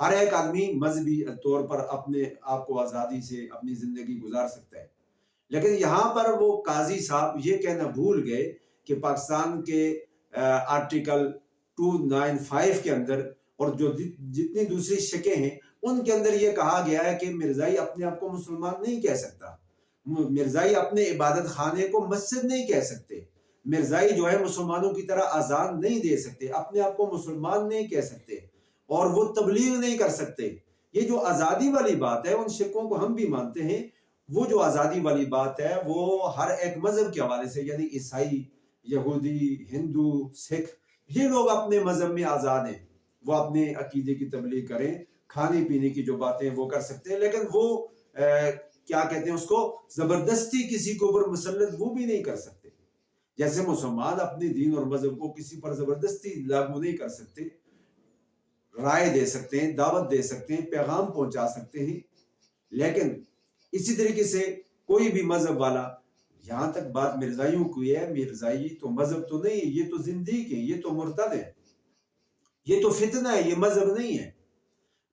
ہر ایک آدمی مذہبی طور پر اپنے آپ کو آزادی سے اپنی زندگی گزار سکتا ہے، لیکن یہاں پر وہ قاضی صاحب یہ کہنا بھول گئے کہ پاکستان کے آرٹیکل 295 کے اندر اور جو جتنی دوسری شکیں ہیں ان کے اندر یہ کہا گیا ہے کہ مرزائی اپنے آپ کو مسلمان نہیں کہہ سکتا، مرزائی اپنے عبادت خانے کو مسجد نہیں کہہ سکتے، مرزائی جو ہے مسلمانوں کی طرح اذان نہیں دے سکتے، اپنے آپ کو مسلمان نہیں کہہ سکتے، اور وہ تبلیغ نہیں کر سکتے۔ یہ جو آزادی والی بات ہے ان شکوں کو ہم بھی مانتے ہیں، وہ جو آزادی والی بات ہے وہ ہر ایک مذہب کے حوالے سے، یعنی عیسائی، یہودی، ہندو، سکھ، یہ لوگ اپنے مذہب میں آزاد ہیں، وہ اپنے عقیدے کی تبلیغ کریں، کھانے پینے کی جو باتیں وہ کر سکتے ہیں، لیکن وہ کیا کہتے ہیں اس کو، زبردستی کسی کو اوپر مسلط وہ بھی نہیں کر سکتے۔ جیسے مسلمان اپنے دین اور مذہب کو کسی پر زبردستی لاگو نہیں کر سکتے، رائے دے سکتے ہیں، دعوت دے سکتے ہیں، پیغام پہنچا سکتے ہیں، لیکن اسی طریقے سے کوئی بھی مذہب والا، یہاں تک بات مرزائیوں کی ہے، مرزائی تو مذہب تو نہیں ہے، یہ تو زندگی ہے، یہ تو مرتد ہے، یہ تو فتنہ ہے، یہ مذہب نہیں ہے۔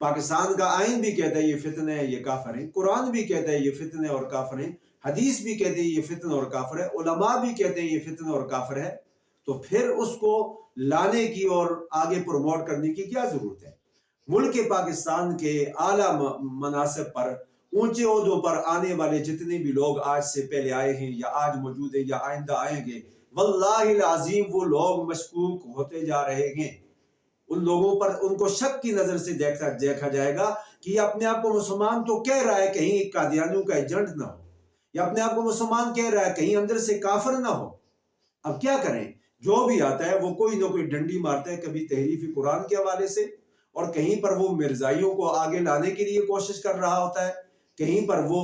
پاکستان کا آئین بھی کہتا ہے یہ فتنہ ہے، یہ کافر ہیں، قرآن بھی کہتا ہے یہ فتنہ اور کافر ہیں، حدیث بھی کہتے ہیں یہ فتنہ اور کافر ہے، علماء بھی کہتے ہیں یہ فتنہ اور کافر ہے، تو پھر اس کو لانے کی اور آگے پروموٹ کرنے کی کیا ضرورت ہے؟ ملک پاکستان کے اعلیٰ مناصب پر، اونچے عہدوں پر آنے والے جتنے بھی لوگ آج سے پہلے آئے ہیں یا آج موجود ہیں یا آئندہ آئیں گے، واللہ العظیم وہ لوگ مشکوک ہوتے جا رہے ہیں۔ ان لوگوں پر ان کو شک کی نظر سے دیکھا جائے گا کہ یہ اپنے آپ کو مسلمان تو کہہ رہا ہے، کہیں قادیانیوں کا ایجنٹ نہ ہو، یا اپنے آپ کو مسلمان کہہ رہا ہے کہیں اندر سے کافر نہ ہو۔ اب کیا کریں؟ جو بھی آتا ہے وہ کوئی نہ کوئی ڈنڈی مارتا ہے، کبھی تحریف قرآن کے حوالے سے، اور کہیں پر وہ مرزائیوں کو آگے لانے کے لیے کوشش کر رہا ہوتا ہے، کہیں پر وہ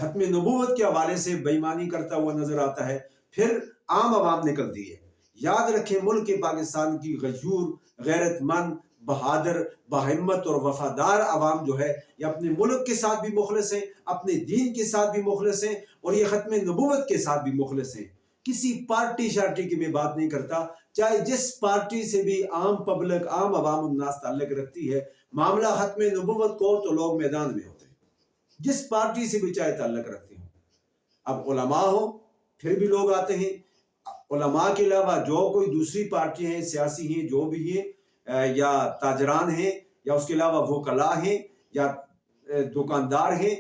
ختم نبوت کے حوالے سے بے ایمانی کرتا ہوا نظر آتا ہے، پھر عام عوام نکلتی ہے۔ یاد رکھیں ملک پاکستان کی غیور، غیرت مند، بہادر، باہمت اور وفادار عوام جو ہے یہ اپنے ملک کے ساتھ بھی مخلص ہیں، اپنے دین کے ساتھ بھی مخلص ہیں، اور یہ ختم نبوت کے ساتھ بھی مخلص ہیں۔ کسی پارٹی شارٹی کی میں بات نہیں کرتا، چاہے جس پارٹی سے بھی عام پبلک، عام عوام الناس تعلق رکھتی ہے، معاملہ ختم نبوت کو تو لوگ میدان میں ہوتے ہیں، جس پارٹی سے بھی چاہے تعلق رکھتے ہوں۔ اب علماء ہو پھر بھی لوگ آتے ہیں، علماء کے علاوہ جو کوئی دوسری پارٹیاں ہیں، سیاسی ہیں، جو بھی ہیں، یا تاجران ہیں، یا اس کے علاوہ وکلاء ہیں، یا دکاندار ہیں،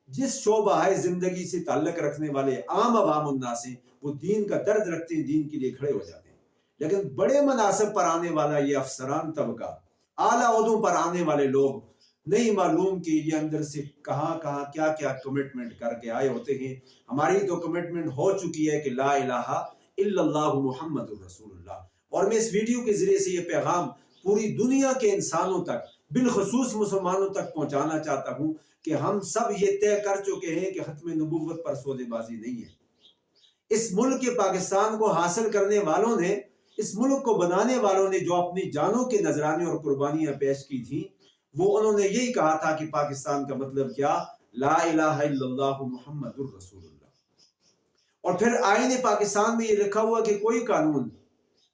جس شعبہ زندگی سے تعلق رکھنے والے عام عوام الناس ہیں، وہ دین کا درد رکھتے ہیں، دین کے لیے کھڑے ہو جاتے ہیں۔ لیکن بڑے مناصب پر آنے والا یہ افسران طبقہ، اعلیٰ عہدوں پر آنے والے لوگ، نہیں معلوم کہ یہ اندر سے کہاں کہاں کیا کیا کمٹمنٹ کر کے آئے ہوتے ہیں۔ ہماری تو کمٹمنٹ ہو چکی ہے کہ لا الہ الا اللہ محمد الرسول اللہ، اور میں اس ویڈیو کے ذریعے سے یہ پیغام پوری دنیا کے انسانوں تک، بالخصوص مسلمانوں تک پہنچانا چاہتا ہوں کہ ہم سب یہ طے کر چکے ہیں کہ ختم نبوت پر سودے بازی نہیں ہے۔ اس ملک کے پاکستان کو حاصل کرنے والوں نے، اس ملک کو بنانے والوں نے جو اپنی جانوں کے نذرانے اور قربانیاں پیش کی تھیں، وہ انہوں نے یہی کہا تھا کہ پاکستان کا مطلب کیا؟ لا الہ الا اللہ محمد الرسول اللہ۔ اور پھر آئین پاکستان میں یہ لکھا ہوا کہ کوئی قانون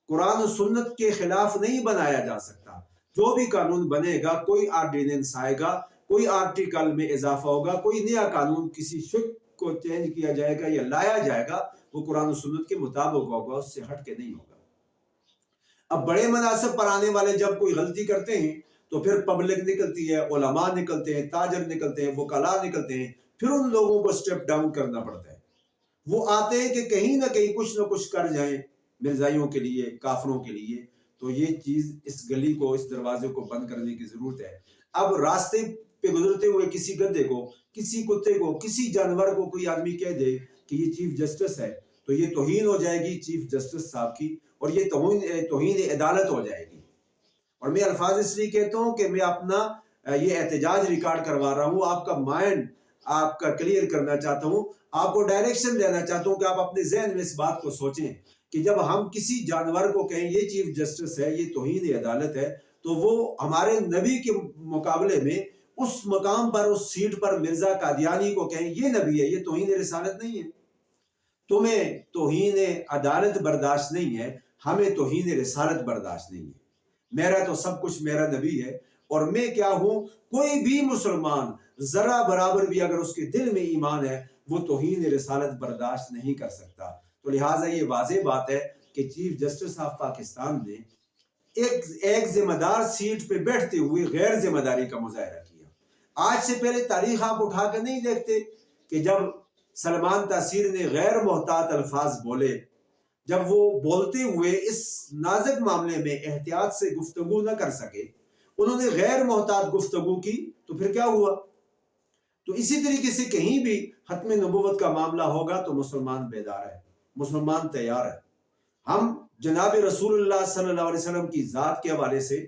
قرآن و سنت کے خلاف نہیں بنایا جا سکتا، جو بھی قانون بنے گا، کوئی آرڈیننس آئے گا، کوئی آرٹیکل میں اضافہ ہوگا، کوئی نیا قانون کسی شک کو چینج کیا جائے گا یا لایا جائے گا، وہ قرآن و سنت کے مطابق ہوگا، اس سے ہٹ کے نہیں ہوگا۔ اب بڑے مناصب پر آنے والے جب کوئی غلطی کرتے ہیں تو پھر پبلک نکلتی ہے، علماء نکلتے ہیں، تاجر نکلتے ہیں، وکلاء نکلتے ہیں، پھر ان لوگوں کو سٹیپ ڈاؤن کرنا پڑتا ہے۔ وہ آتے ہیں کہ کہیں نہ کہیں کچھ نہ کچھ کر جائیں مرزائیوں کے لیے، کافروں کے لیے۔ تو یہ چیز، اس گلی کو، اس دروازے کو بند کرنے کی ضرورت ہے۔ اب راستے پہ گزرتے ہوئے کسی گدھے کو، کسی کتے کو، کسی جانور کو کوئی آدمی کہہ دے کہ یہ چیف جسٹس ہے، تو یہ توہین ہو جائے گی چیف جسٹس صاحب کی، اور یہ توہین عدالت ہو جائے گی۔ اور میں الفاظ اس لیے کہتا ہوں کہ میں اپنا یہ احتجاج ریکارڈ کروا رہا ہوں، آپ کا مائنڈ آپ کا کلیئر کرنا چاہتا ہوں، آپ کو ڈائریکشن دینا چاہتا ہوں کہ آپ اپنے ذہن میں اس بات کو سوچیں کہ جب ہم کسی جانور کو کہیں یہ چیف جسٹس ہے، یہ توہین عدالت ہے، تو وہ ہمارے نبی کے مقابلے میں اس مقام پر، اس سیٹ پر مرزا قادیانی کو کہیں یہ نبی ہے، یہ توہین رسالت نہیں ہے۔ تمہیں توہین عدالت برداشت نہیں ہے، ہمیں توہین رسالت برداشت نہیں ہے۔ میرا تو سب کچھ میرا نبی ہے، اور میں کیا ہوں، کوئی بھی مسلمان ذرا برابر بھی اگر اس کے دل میں ایمان ہے وہ توہین رسالت برداشت نہیں کر سکتا۔ تو لہٰذا یہ واضح بات ہے کہ چیف جسٹس آف پاکستان نے ایک ذمہ دار سیٹ پہ بیٹھتے ہوئے غیر ذمہ داری کا مظاہرہ کیا۔ آج سے پہلے تاریخ آپ اٹھا کے نہیں دیکھتے کہ جب سلمان تاثیر نے غیر محتاط الفاظ بولے، جب وہ بولتے ہوئے اس نازک معاملے میں احتیاط سے گفتگو نہ کر سکے، انہوں نے غیر محتاط گفتگو کی، تو پھر کیا ہوا؟ تو اسی طریقے سے کہیں بھی ختم نبوت کا معاملہ ہوگا تو مسلمان بیدار ہے، مسلمان تیار ہے۔ ہم جناب رسول اللہ صلی اللہ علیہ وسلم کی ذات کے حوالے سے،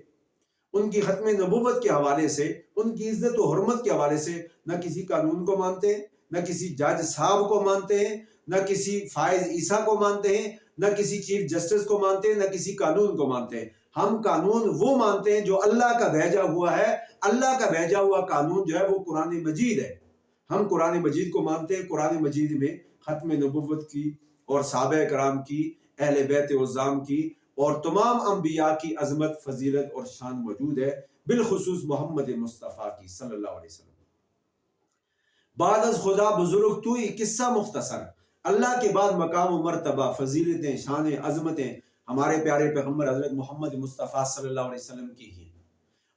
ان کی ختم نبوت کے حوالے سے، ان کی عزت و حرمت کے حوالے سے نہ کسی قانون کو مانتے ہیں، نہ کسی جج صاحب کو مانتے ہیں، نہ کسی فائز عیسیٰ کو مانتے ہیں، نہ کسی چیف جسٹس کو مانتے ہیں، نہ کسی قانون کو مانتے ہیں۔ ہم قانون وہ مانتے ہیں جو اللہ کا بھیجا ہوا ہے۔ اللہ کا بھیجا ہوا قانون جو ہے وہ قرآن مجید ہے۔ ہم قرآن مجید کو مانتے ہیں۔ قرآن مجید میں ختم نبوت کی اور صحابہ کرام کی، اہل بیت عظام کی اور تمام انبیاء کی عظمت، فضیلت اور شان موجود ہے، بالخصوص محمد مصطفیٰ کی صلی اللہ علیہ وسلم۔ بعد از خدا بزرگ تو یہ قصہ مختصر، اللہ کے بعد مقام و مرتبہ، فضیلتیں، شانیں، عظمتیں ہمارے پیارے پیغمبر حضرت محمد مصطفیٰ صلی اللہ علیہ وسلم کی ہیں۔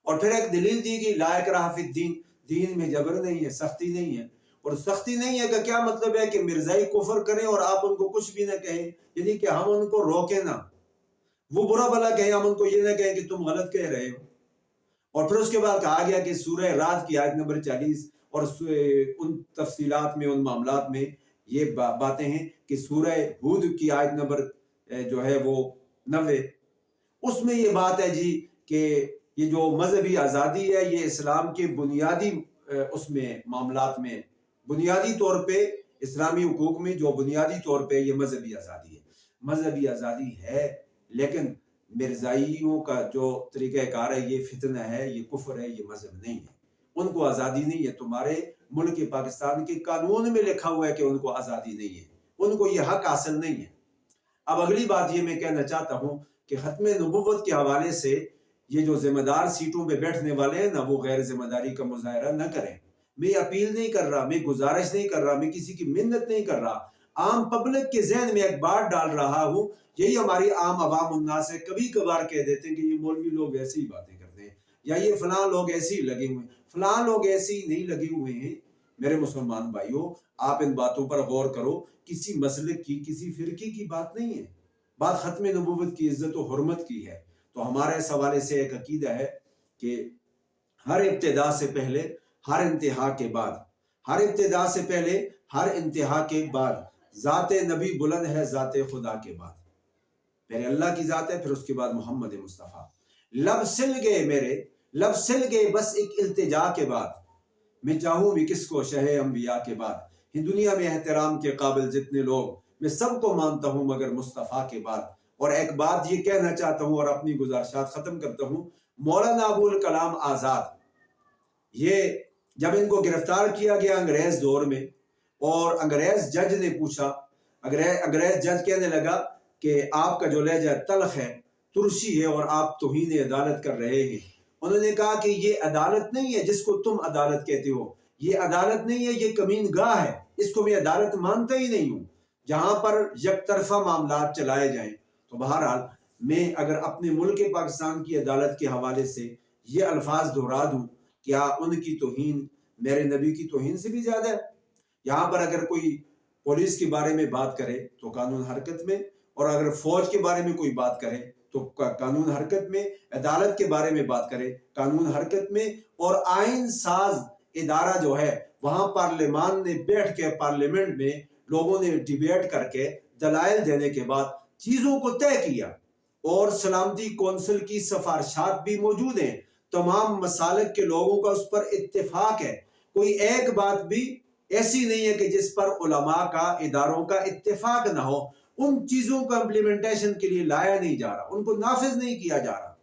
اور پھر ایک دلیل دی گئی لا اکراہ فی الدین، دین میں جبر نہیں ہے، سختی نہیں ہے۔ اور سختی نہیں ہے کا کیا مطلب ہے کہ مرزائی کفر کریں اور آپ ان کو کچھ بھی نہ کہیں، یعنی کہ ہم ان کو روکیں نہ، وہ برا بھلا کہیں، ہم ان کو یہ نہ کہیں کہ تم غلط کہہ رہے ہو۔ اور پھر اس کے بعد کہا گیا کہ سورہ رات کی آیت نمبر 40 اور ان تفصیلات میں، ان معاملات میں یہ باتیں ہیں کہ سورہ ہود کی آیت نمبر جو ہے وہ 90، اس میں یہ بات ہے جی کہ یہ جو مذہبی آزادی ہے یہ اسلام کے بنیادی اس میں معاملات میں، بنیادی طور پہ اسلامی حقوق میں جو بنیادی طور پہ یہ مذہبی آزادی ہے۔ مذہبی آزادی ہے لیکن مرزائیوں کا جو طریقہ کار ہے یہ فتنہ ہے، یہ کفر ہے، یہ مذہب نہیں ہے۔ ان کو آزادی نہیں ہے۔ تمہارے ملک پاکستان کے قانون میں لکھا ہوا ہے کہ ان کو آزادی نہیں ہے، ان کو یہ حق حاصل نہیں ہے۔ اب اگلی بات یہ میں کہنا چاہتا ہوں کہ ختم نبوت کے حوالے سے یہ جو ذمہ دار سیٹوں پہ بیٹھنے والے ہیں نا، وہ غیر ذمہ داری کا مظاہرہ نہ کریں۔ میں اپیل نہیں کر رہا، میں گزارش نہیں کر رہا، میں کسی کی منت نہیں کر رہا، عام پبلک کے ذہن میں ایک بات ڈال رہا ہوں۔ یہی ہماری عام عوام الناس ہے، کبھی کبھار کہہ دیتے ہیں کہ یہ مولوی لوگ ایسی ہی باتیں کرتے ہیں، یا یہ فلاں لوگ ایسے ہی لگے ہوئے ہیں۔ فلاں لوگ ایسے ہی نہیں لگے ہوئے ہیں میرے مسلمان بھائیوں، آپ ان باتوں پر غور کرو۔ کسی مسلک کی، کسی فرقے کی بات نہیں ہے، بات ختم نبوت کی عزت و حرمت کی ہے۔ تو ہمارا اس حوالے سے ایک عقیدہ ہے کہ ہر ابتدا سے پہلے، ہر انتہا کے بعد، ہر ابتدا سے پہلے، ہر انتہا کے بعد ذات نبی بلند ہے ذات خدا کے بعد۔ پہلے اللہ کی ذات ہے، پھر اس کے بعد محمد مصطفیٰ۔ لب سل گئے میرے، لب سل گئے بس ایک التجا کے بعد، میں چاہوں بھی کس کو شہ انبیاء کے بعد۔ ہی دنیا میں احترام کے قابل جتنے لوگ، میں سب کو مانتا ہوں مگر مصطفیٰ کے بعد۔ اور ایک بات یہ کہنا چاہتا ہوں اور اپنی گزارشات ختم کرتا ہوں۔ مولانا ابوالکلام آزاد، یہ جب ان کو گرفتار کیا گیا انگریز دور میں، اور انگریز جج نے پوچھا، انگریز جج کہنے لگا کہ آپ کا جو لہجہ تلخ ہے، ترشی ہے، اور آپ توہین عدالت کر رہے ہیں۔ انہوں نے کہا کہ یہ عدالت نہیں ہے جس کو تم عدالت کہتے ہو، یہ عدالت نہیں ہے، یہ کمین گاہ ہے، اس کو میں عدالت مانتا ہی نہیں ہوں جہاں پر یک طرفہ معاملات چلائے جائیں۔ تو بہرحال میں اگر اپنے ملک پاکستان کی عدالت کے حوالے سے یہ الفاظ دہرا دوں، کیا ان کی توہین میرے نبی کی توہین سے بھی زیادہ ہے؟ یہاں پر اگر کوئی پولیس کے بارے میں بات کرے تو قانون حرکت میں، اور اگر فوج کے بارے میں کوئی بات کرے تو قانون حرکت میں، عدالت کے بارے میں بات کرے قانون حرکت میں، اور آئین ساز ادارہ جو ہے وہاں پارلیمان نے بیٹھ کے، پارلیمنٹ میں لوگوں نے ڈیبیٹ کر کے دلائل دینے کے بعد چیزوں کو طے کیا، اور سلامتی کونسل کی سفارشات بھی موجود ہیں، تمام مسالک کے لوگوں کا اس پر اتفاق ہے، کوئی ایک بات بھی ایسی نہیں ہے کہ جس پر علماء کا، اداروں کا اتفاق نہ ہو۔ ان چیزوں کا امپلیمنٹیشن کے لیے لایا نہیں جا رہا، ان کو نافذ نہیں کیا جا رہا۔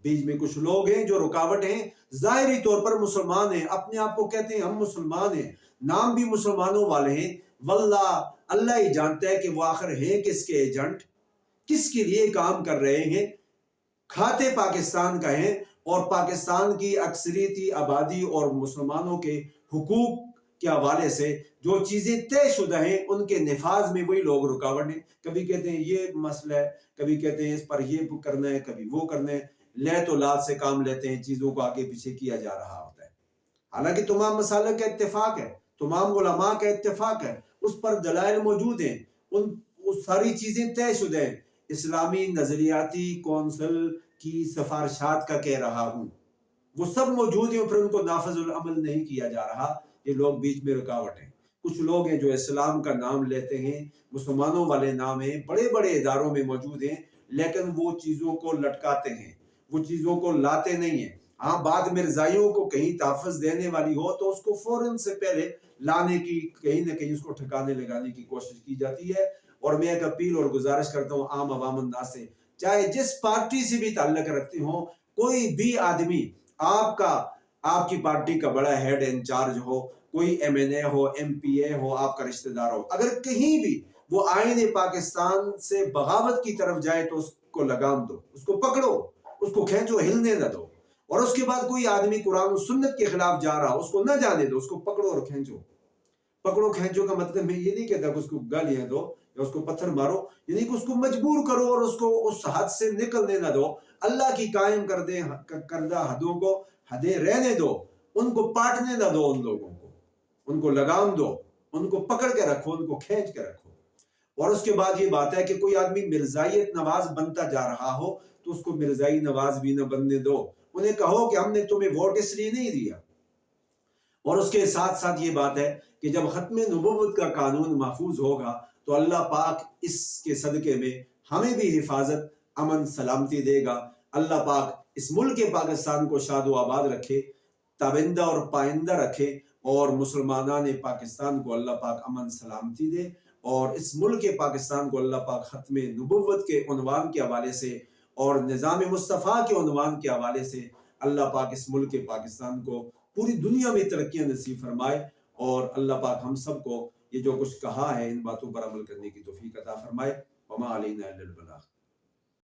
بیچ میں کچھ لوگ ہیں جو رکاوٹ ہیں، ظاہری طور پر مسلمان ہیں، اپنے آپ کو کہتے ہیں ہم مسلمان ہیں، نام بھی مسلمانوں والے ہیں، واللہ اللہ ہی جانتا ہے کہ وہ آخر ہیں کس کے ایجنٹ، کس کے لیے کام کر رہے ہیں۔ کھاتے پاکستان کا ہیں، اور پاکستان کی اکثریتی آبادی اور مسلمانوں کے حقوق کے حوالے سے جو چیزیں طے شدہ ہیں ان کے نفاذ میں وہی لوگ رکاوٹ ہیں. کبھی کہتے ہیں یہ مسئلہ ہے، کبھی کہتے ہیں اس پر یہ کرنا ہے، کبھی وہ کرنا ہے. لے تو لات سے کام لیتے ہیں، چیزوں کو آگے پیچھے کیا جا رہا ہوتا ہے. حالانکہ تمام مسالہ کا اتفاق ہے، تمام علماء کا اتفاق ہے، اس پر دلائل موجود ہیں، وہ ساری چیزیں طے شدہ ہیں. اسلامی نظریاتی کونسل کی سفارشات کا کہہ رہا ہوں، وہ سب موجود ہیں، پھر ان کو نافذ العمل نہیں کیا جا رہا. یہ لوگ بیچ میں رکاوٹ ہیں. کچھ لوگ ہیں جو اسلام کا نام لیتے ہیں، مسلمانوں والے نام ہیں، بڑے بڑے اداروں میں موجود ہیں، لیکن وہ چیزوں کو لٹکاتے ہیں، وہ چیزوں کو لاتے نہیں ہیں. ہاں بات مرزائیوں کو کہیں تحفظ دینے والی ہو تو اس کو فوراً سے پہلے لانے کی، کہیں نہ کہیں اس کو ٹھکانے لگانے کی کوشش کی جاتی ہے. اور میں ایک اپیل اور گزارش کرتا ہوں عام عوام الناس سے، چاہے جس پارٹی سے بھی تعلق رکھتے ہوں، کوئی بھی آدمی آپ کی پارٹی کا بڑا ہیڈ انچارج ہو، کوئی ایم این اے ہو، ایم پی اے ہو، آپ کا رشتہ دار ہو، اگر کہیں بھی وہ آئین پاکستان سے بغاوت کی طرف جائے تو اس کو لگام دو، اس کو پکڑو، اس کو کھینچو، ہلنے نہ دو. اور اس کے بعد کوئی آدمی قرآن و سنت کے خلاف جا رہا، اس کو نہ جانے دو، اس کو پکڑو اور کھینچو. پکڑو کھینچو کا مطلب میں یہ نہیں کہتا کہ اس کو گالیاں دو یا اس کو پتھر مارو، یعنی کہ اس کو مجبور کرو اور اس کو اس حد سے نکلنے نہ دو. اللہ کی قائم کردہ حدوں کو حدیں رہنے دو، ان کو پاٹنے نہ دو، ان لوگوں کو ان کو لگام دو، ان کو پکڑ کے رکھو، ان کو کھینچ کے رکھو. اور اس کے بعد یہ بات ہے کہ کوئی آدمی مرزائیت نواز بنتا جا رہا ہو تو اس کو مرزائی نواز بھی نہ بننے دو. انہیں کہو کہ ہم نے تمہیں ووٹ اس لیے نہیں دیا. اور اس کے ساتھ ساتھ یہ بات ہے کہ جب ختم نبوت کا قانون محفوظ ہوگا تو اللہ پاک اس کے صدقے میں ہمیں بھی حفاظت، امن، سلامتی دے گا. اللہ پاک اس ملک پاکستان کو شاد و آباد رکھے، تابندہ اور پائندہ رکھے، اور مسلمانان پاکستان کو اللہ پاک امن سلامتی دے. اور اس ملک پاکستان کو اللہ پاک ختم نبوت کے عنوان کے حوالے سے اور نظام مصطفیٰ کے عنوان کے حوالے سے اللہ پاک اس ملک پاکستان کو پوری دنیا میں ترقیاں نصیب فرمائے. اور اللہ پاک ہم سب کو یہ جو کچھ کہا ہے ان باتوں پر عمل کرنے کی توفیق عطا فرمائے. وما علینا الا البلاغ.